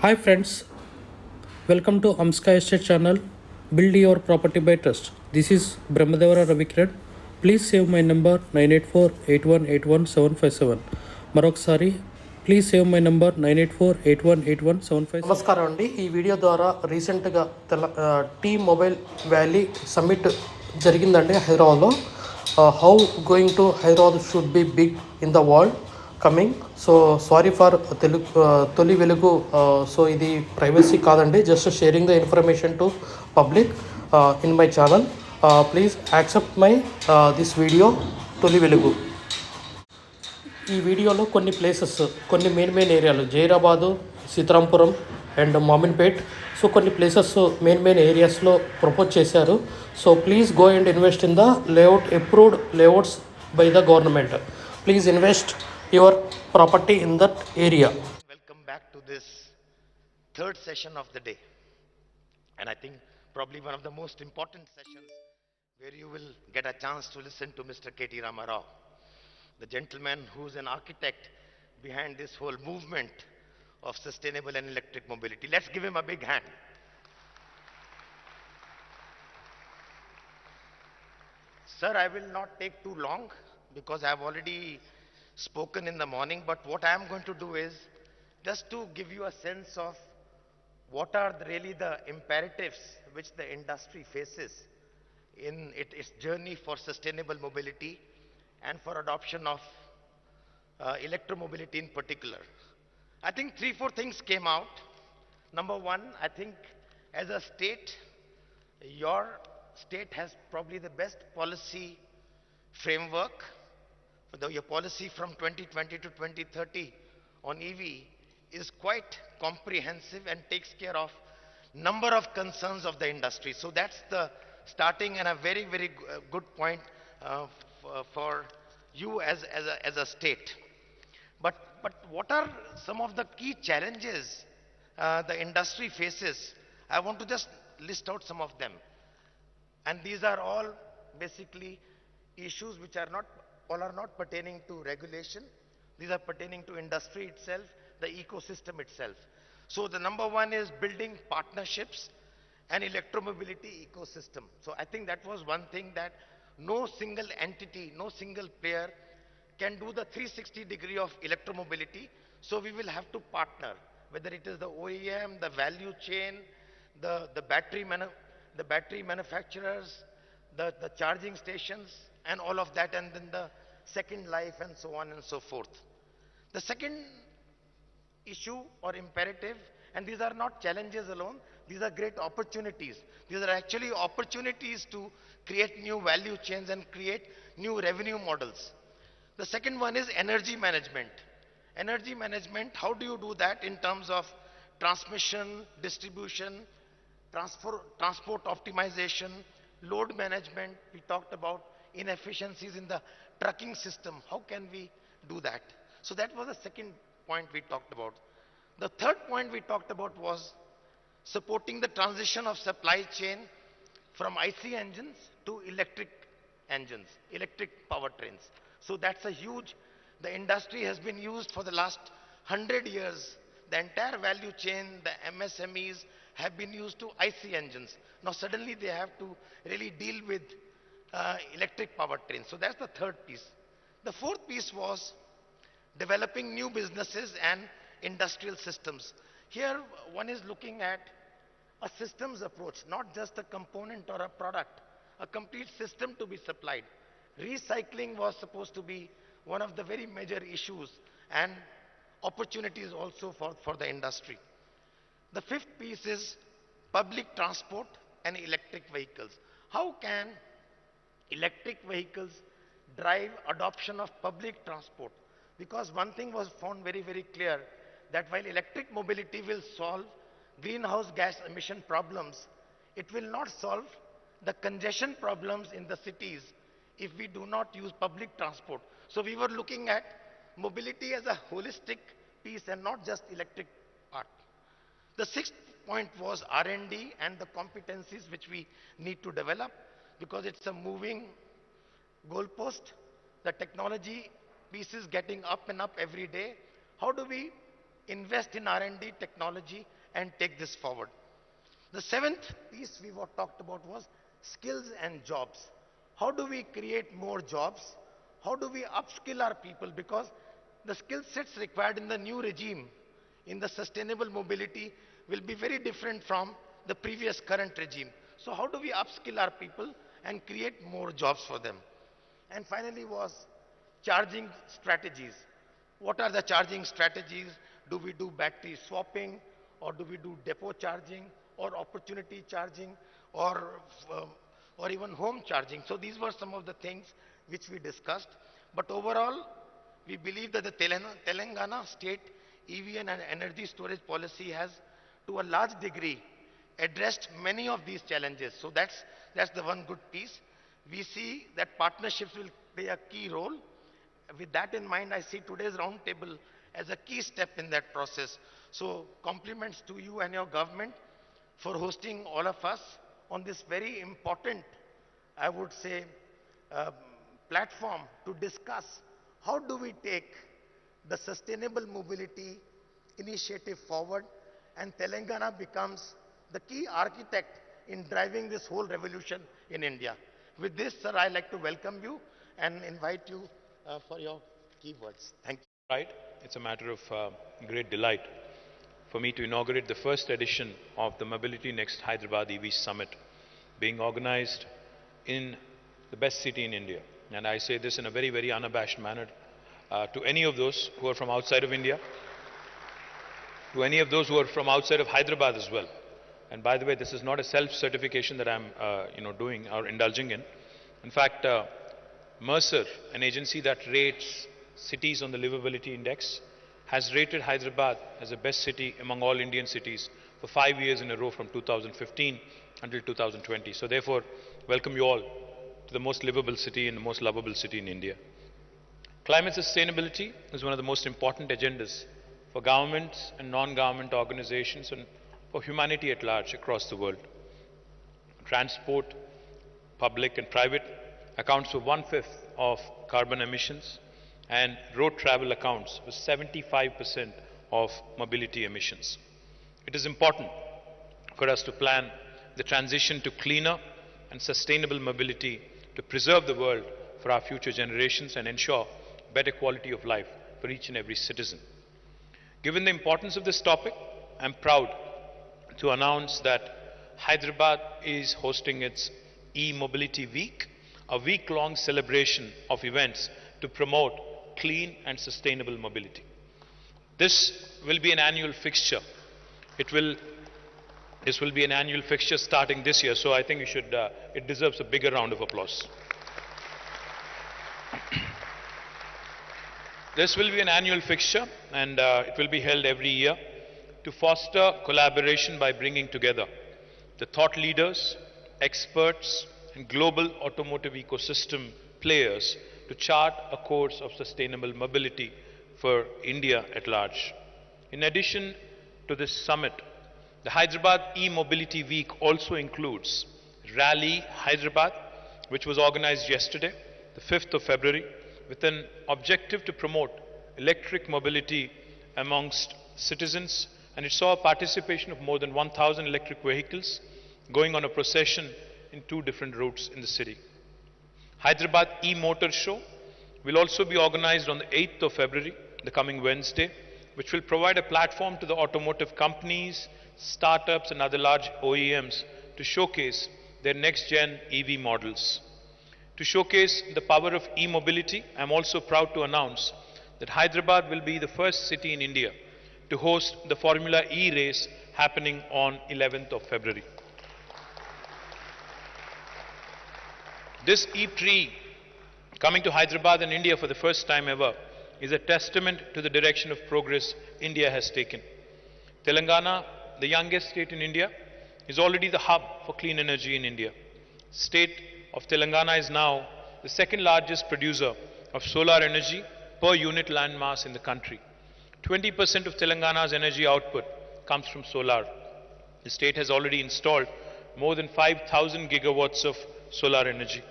Hi friends, welcome to Hamsika Estates channel. Build your property by trust. This is Brahmadevara Ravikiran. Please save my number 984-8181-757. మరొకసారి please save my number 984-8181-757. నమస్కారం అండి. ఈ video ద్వారా రీసెంట్గా tea mobile valley summit జరిగిందండి హైదరాబాద్లో. How going to Hyderabad should be big in the world coming. So sorry for Telugu Toli Velugu. So ఇది privacy కాదండి, just sharing the information to public in my channel. Please accept my this video Toli Velugu. ఈ వీడియోలో కొన్ని places, కొన్ని main ఏరియాలు Zaheerabad, Sitarampuram and Mominpet, so కొన్ని places main ఏరియాస్లో propose చేశారు. So please go and invest in the layout, approved layouts by the government. Please invest your property in that area. Welcome back to this third session of the day, and I think probably one of the most important sessions where you will get a chance to listen to Mr. K.T. Ramarao, the gentleman who's an architect behind this whole movement of sustainable and electric mobility. Let's give him a big hand. Sir, I will not take too long because I've already spoken in the morning, but what I am going to do is just to give you a sense of what are really the imperatives which the industry faces in its journey for sustainable mobility and for adoption of electromobility in particular. I think 3-4 things came out. Number one, I think as a state, your state has probably the best policy framework. Your policy from 2020 to 2030 on EV is quite comprehensive and takes care of number of concerns of the industry. So that's the starting and a very good point for you as a state. But what are some of the key challenges the industry faces? I want to just list out some of them. And these are all basically issues which are not pertaining to regulation. These are pertaining to industry itself, the ecosystem itself. So the number one is building partnerships and electromobility ecosystem. So I think that was one thing, that no single entity, no single player can do the 360-degree of electromobility. So we will have to partner, whether it is the OEM, the value chain, the battery manufacturers, the charging stations, and all of that, and then the second life and so on and so forth. The second issue or imperative, and these are not challenges alone, these are great opportunities. These are actually opportunities to create new value chains and create new revenue models. The second one is energy management. Energy management, how do you do that in terms of transmission, distribution, transport optimization, load management? We talked about inefficiencies in the trucking system. How can we do that? So that was the second point we talked about. The third point we talked about was supporting the transition of supply chain from IC engines to electric engines, electric powertrains. So that's a huge, the industry has been used for the last 100 years. The entire value chain, the MSMEs have been used to IC engines. Now suddenly they have to really deal with electric powertrains. So that's the third piece. The fourth piece was developing new businesses and industrial systems. Here one is looking at a systems approach, not just a component or a product, a complete system to be supplied. Recycling was supposed to be one of the very major issues and opportunities also for the industry. The fifth piece is public transport and electric vehicles. How can electric vehicles drive adoption of public transport? Because one thing was found very clear, that while electric mobility will solve greenhouse gas emission problems, it will not solve the congestion problems in the cities if we do not use public transport. So we were looking at mobility as a holistic piece and not just electric part. The sixth point was R&D and the competencies which we need to develop, because it's a moving goalpost. The technology piece is getting up and up every day. How do we invest in R&D, technology, and take this forward. The seventh piece we talked about was skills and jobs. How do we create more jobs? How do we upskill our people? Because the skill sets required in the new regime, in the sustainable mobility, will be very different from the previous current regime. So how do we upskill our people and create more jobs for them? And finally was charging strategies. What are the charging strategies? Do we do battery swapping, or do we do depot charging, or opportunity charging, or even home charging? So these were some of the things which we discussed. But overall, we believe that the Telangana state EV and energy storage policy has, to a large degree, addressed many of these challenges. So that's the one good piece. We see that partnerships will play a key role. With that in mind, I see today's roundtable as a key step in that process. So compliments to you and your government for hosting all of us on this very important, I would say, platform to discuss how do we take the sustainable mobility initiative forward, and Telangana becomes the key architect in driving this whole revolution in India. With this, sir, I'd like to welcome you and invite you for your key words. Thank you. Right. It's a matter of great delight for me to inaugurate the first edition of the Mobility Next Hyderabad EV Summit, being organized in the best city in India. And I say this in a very, very unabashed manner to any of those who are from outside of India, to any of those who are from outside of Hyderabad as well. And by the way, this is not a self-certification that I'm doing or indulging in. In fact, Mercer, an agency that rates cities on the livability index, has rated Hyderabad as the best city among all Indian cities for 5 years in a row from 2015 until 2020. So therefore, welcome you all to the most livable city and the most lovable city in India. Climate sustainability is one of the most important agendas for governments and non-government organizations and for humanity at large across the world. Transport, public and private, accounts for 1/5 of carbon emissions, and road travel accounts for 75% of mobility emissions. It is important for us to plan the transition to cleaner and sustainable mobility to preserve the world for our future generations and ensure better quality of life for each and every citizen. Given the importance of this topic, I'm proud to announce that Hyderabad is hosting its e-mobility week, a week-long celebration of events to promote clean and sustainable mobility. This will be an annual fixture. This will be an annual fixture starting this year, so I think it deserves a bigger round of applause. This will be an annual fixture, and it will be held every year to foster collaboration by bringing together the thought leaders, experts, and global automotive ecosystem players to chart a course of sustainable mobility for India at large. In addition to this summit, the Hyderabad e-mobility week also includes Rally Hyderabad, which was organized yesterday, the 5th of February, with an objective to promote electric mobility amongst citizens, and it saw a participation of more than 1,000 electric vehicles going on a procession in 2 different routes in the city. Hyderabad e-motor show will also be organized on the 8th of February, the coming Wednesday, which will provide a platform to the automotive companies, startups and other large OEMs to showcase their next-gen EV models. To showcase the power of e-mobility, I am also proud to announce that Hyderabad will be the first city in India to host the Formula E race happening on 11th of February. This e-Prix coming to Hyderabad and India for the first time ever is a testament to the direction of progress India has taken. Telangana, the youngest state in India, is already the hub for clean energy in India. State of Telangana is now the second largest producer of solar energy per unit land mass in the country. 20% of Telangana's energy output comes from solar. The state has already installed more than 5,000 gigawatts of solar energy.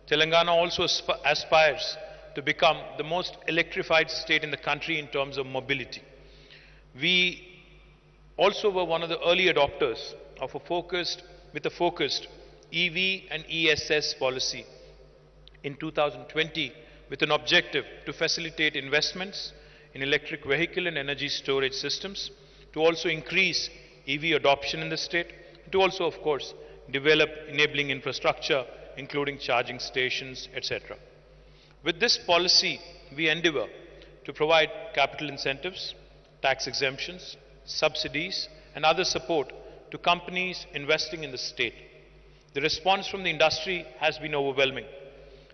Telangana also aspires to become the most electrified state in the country in terms of mobility. We also were one of the early adopters of a focused EV and ESS policy in 2020 with an objective to facilitate investments in electric vehicle and energy storage systems, to also increase EV adoption in the state, to also, of course, develop enabling infrastructure, including charging stations, etc. With this policy, we endeavor to provide capital incentives, tax exemptions, subsidies, and other support to companies investing in the state. The response from the industry has been overwhelming.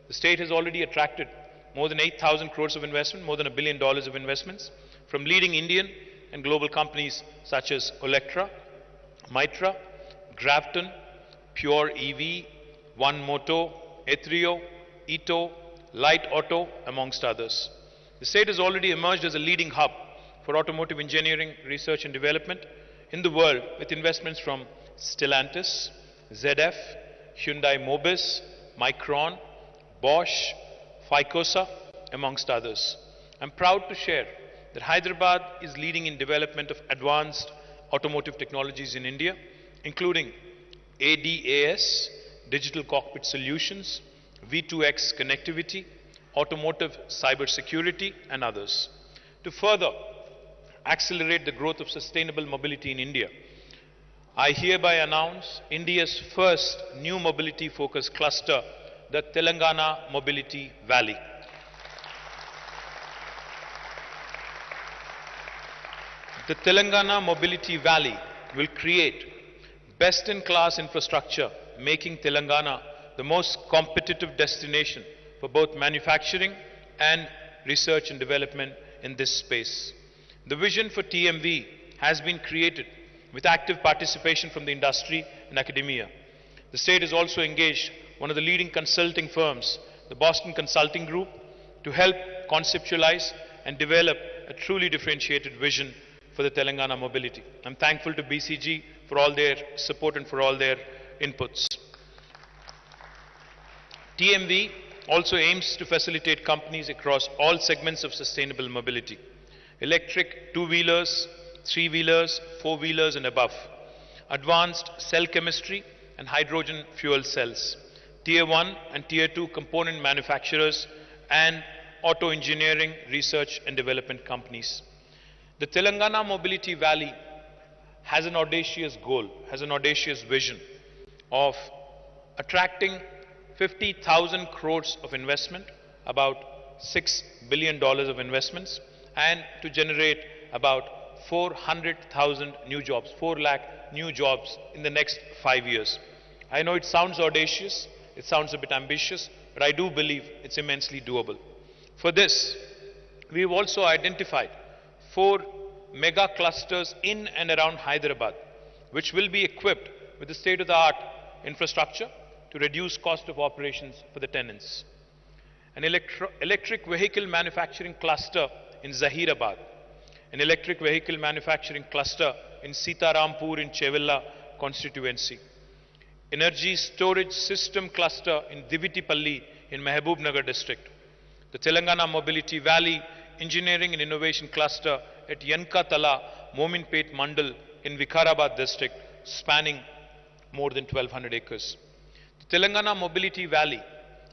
The state has already attracted more than 8,000 crores of investment, more than $1 billion of investments from leading Indian and global companies such as Olectra, Mitra, Grafton, Pure EV, One Moto, Ethrio, Ito, Light Auto, amongst others. The state has already emerged as a leading hub for automotive engineering, research and development in the world, with investments from Stellantis, ZF, Hyundai Mobis, Micron, Bosch, Ficosa, amongst others. I'm proud to share that Hyderabad is leading in development of advanced automotive technologies in India, including ADAS, digital cockpit solutions, V2X connectivity, automotive cybersecurity, and others. To further accelerate the growth of sustainable mobility in India, I hereby announce India's first new mobility-focused cluster, the Telangana Mobility Valley. The Telangana Mobility Valley will create best-in-class infrastructure, making Telangana the most competitive destination for both manufacturing and research and development in this space. The vision for TMV has been created with active participation from the industry and academia. The state has also engaged one of the leading consulting firms, the Boston Consulting Group, to help conceptualize and develop a truly differentiated vision for the Telangana mobility. I'm thankful to BCG for all their support and for all their inputs. TMV also aims to facilitate companies across all segments of sustainable mobility: electric two-wheelers, three-wheelers, four-wheelers and above, advanced cell chemistry and hydrogen fuel cells, Tier 1 and Tier 2 component manufacturers, and auto engineering, research and development companies. The Telangana Mobility Valley has an audacious goal, has an audacious vision of attracting 50,000 crores of investment, about $6 billion of investments, and to generate about 400,000 new jobs, 4 lakh new jobs in the next 5 years. I know it sounds audacious, it sounds a bit ambitious, but I do believe it's immensely doable. For this, we've also identified 4 mega clusters in and around Hyderabad, which will be equipped with the state-of-the-art infrastructure to reduce cost of operations for the tenants. An electric vehicle manufacturing cluster in Zahirabad, an electric vehicle manufacturing cluster in Sitarampur in Chevella constituency, energy storage system cluster in Divitipalli in Mehboob district, the Telangana Mobility Valley Engineering and Innovation Cluster at Yenkathala, Mominpet Mandal in Vikarabad district, spanning more than 1,200 acres. The Telangana Mobility Valley,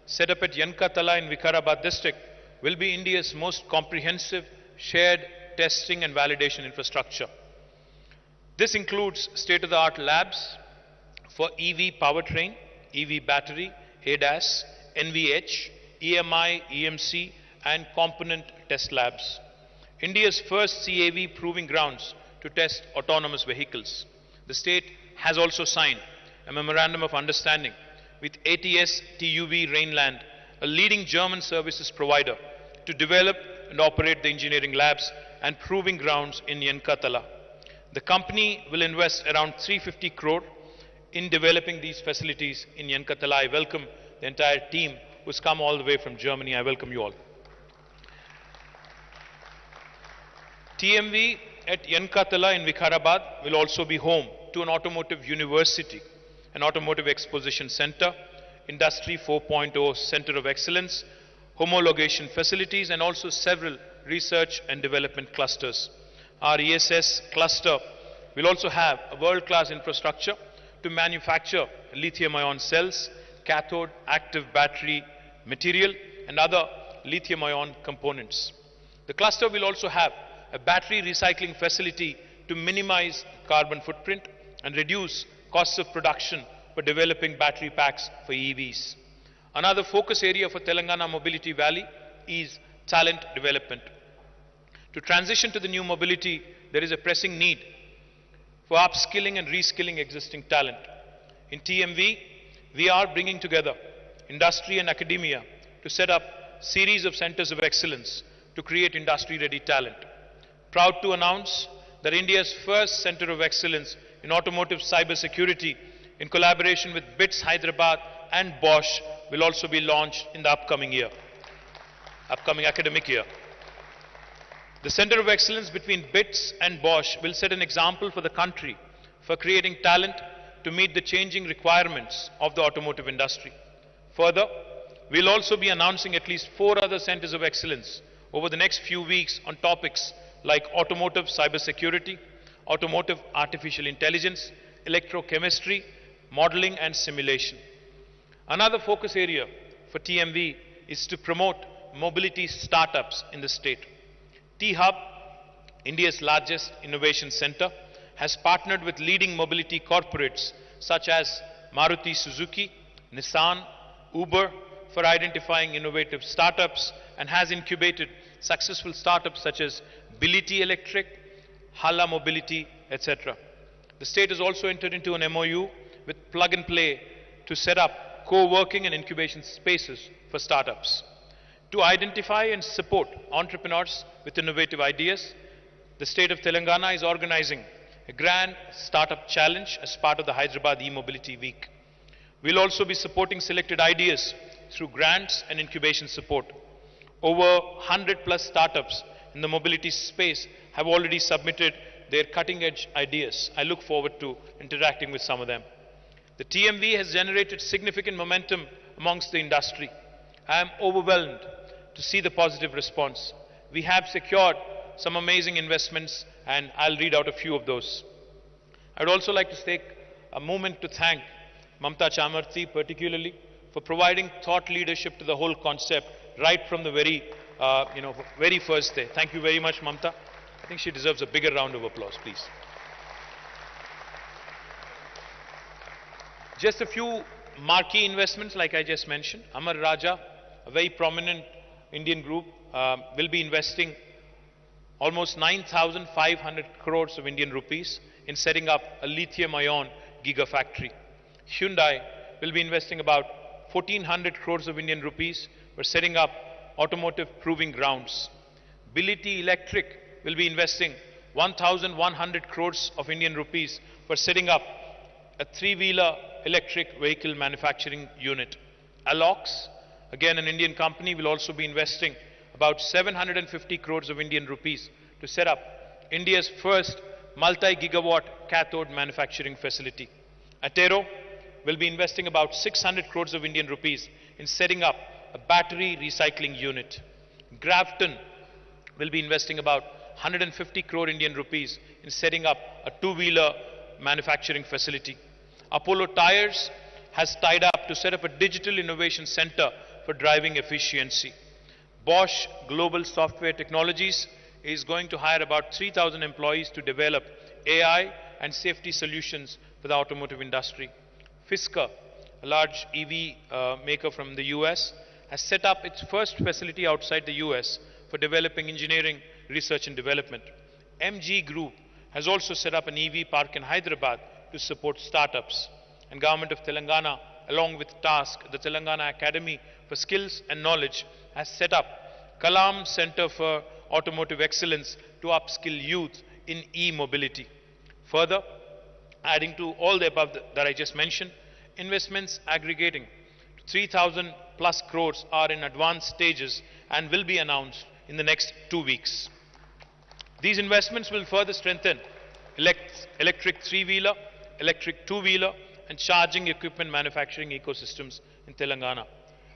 set up at Yenkathala in Vikarabad district, will be India's most comprehensive shared testing and validation infrastructure. This includes state-of-the-art labs for EV powertrain, EV battery, ADAS, NVH, EMI, EMC, and component test labs. India's first CAV proving grounds to test autonomous vehicles. The state has also signed a memorandum of understanding with ATS TUV Rhineland, a leading German services provider, to develop and operate the engineering labs and proving grounds in Yenkathala. The company will invest around 350 crore in developing these facilities in Yenkathala. I welcome the entire team who's come all the way from Germany. I welcome you all. TMV at Yenkathala in Vikarabad will also be home to an automotive university, an automotive exposition center, Industry 4.0 Center of Excellence, homologation facilities, and also several research and development clusters. Our ESS cluster will also have a world-class infrastructure to manufacture lithium-ion cells, cathode active battery material, and other lithium-ion components. The cluster will also have a battery recycling facility to minimize carbon footprint and reduce costs of production for developing battery packs for EVs. Another focus area for Telangana Mobility Valley is talent development. To transition to the new mobility, there is a pressing need for upskilling and reskilling existing talent. In TMV, we are bringing together industry and academia to set up series of centers of excellence to create industry-ready talent. Proud to announce that India's first center of excellence in automotive cybersecurity, in collaboration with BITS Hyderabad and Bosch, will also be launched in the upcoming academic year. The Center of Excellence between BITS and Bosch will set an example for the country for creating talent to meet the changing requirements of the automotive industry. Further, we'll also be announcing at least 4 other centers of excellence over the next few weeks on topics like automotive cybersecurity, automotive artificial intelligence, electrochemistry, modeling and simulation. Another focus area for TMV is to promote mobility startups in the state. T-Hub, India's largest innovation center, has partnered with leading mobility corporates such as Maruti Suzuki, Nissan, Uber for identifying innovative startups and has incubated successful startups such as Bility Electric, Hala Mobility, etc. The state has also entered into an MOU with Plug and Play to set up co-working and incubation spaces for startups. To identify and support entrepreneurs with innovative ideas, the state of Telangana is organizing a grand startup challenge as part of the Hyderabad e-mobility week. We'll also be supporting selected ideas through grants and incubation support. Over 100 plus startups in the mobility space have already submitted their cutting-edge ideas. I look forward to interacting with some of them. The TMV has generated significant momentum amongst the industry. I am overwhelmed to see the positive response. We have secured some amazing investments, and I'll read out a few of those. I would also like to take a moment to thank Mamta Chamarthi particularly for providing thought leadership to the whole concept right from the very first day. Thank you very much, Mamta. I think she deserves a bigger round of applause, please. Just a few marquee investments, like I just mentioned. Amar Raja, a very prominent Indian group, will be investing almost 9,500 crores of Indian rupees in setting up a lithium-ion gigafactory. Hyundai will be investing about 1,400 crores of Indian rupees for setting up automotive proving grounds. Bility Electric will be investing 1,100 crores of Indian rupees for setting up a 3-wheeler electric vehicle manufacturing unit. Alox, again an Indian company, will also be investing about 750 crores of Indian rupees to set up India's first multi-gigawatt cathode manufacturing facility. Atero will be investing about 600 crores of Indian rupees in setting up a battery recycling unit. Grafton will be investing about 150 crore Indian rupees in setting up a 2-wheeler manufacturing facility. Apollo Tyres has tied up to set up a digital innovation center for driving efficiency. Bosch Global Software Technologies is going to hire about 3,000 employees to develop AI and safety solutions for the automotive industry. Fisker, a large EV maker from the US, has set up its first facility outside the US for developing engineering, research and development. MG Group has also set up an EV park in Hyderabad to support startups. And Government of Telangana, along with TASK, the Telangana Academy for Skills and Knowledge, has set up Kalam Center for Automotive Excellence to upskill youth in e-mobility. Further, adding to all the above that I just mentioned, investments aggregating to 3,000 plus crores are in advanced stages and will be announced in the next 2 weeks. These investments will further strengthen electric 3-wheeler, electric 2-wheeler and charging equipment manufacturing ecosystems in Telangana.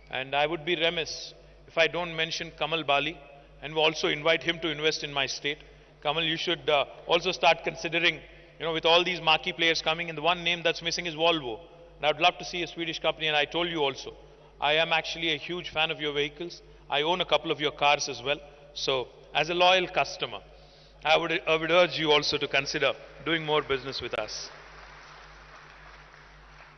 And I would be remiss if I don't mention Kamal Bali and also invite him to invest in my state. Kamal, you should also start considering, with all these marquee players coming in, the one name that's missing is Volvo. And I'd love to see a Swedish company, and I told you also, I am actually a huge fan of your vehicles. I own a couple of your cars as well. So, as a loyal customer, I would urge you also to consider doing more business with us.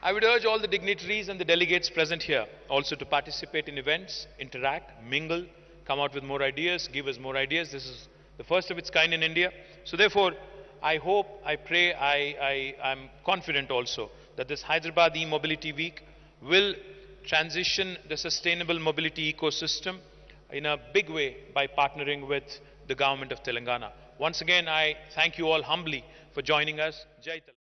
I would urge all the dignitaries and the delegates present here also to participate in events, interact, mingle, come out with more ideas, give us more ideas. This is the first of its kind in India. So therefore, I hope, I pray, I'm confident also that this Hyderabad e-mobility week will transition the sustainable mobility ecosystem in a big way by partnering with the government of Telangana. Once again, I thank you all humbly for joining us. Jai Telangana.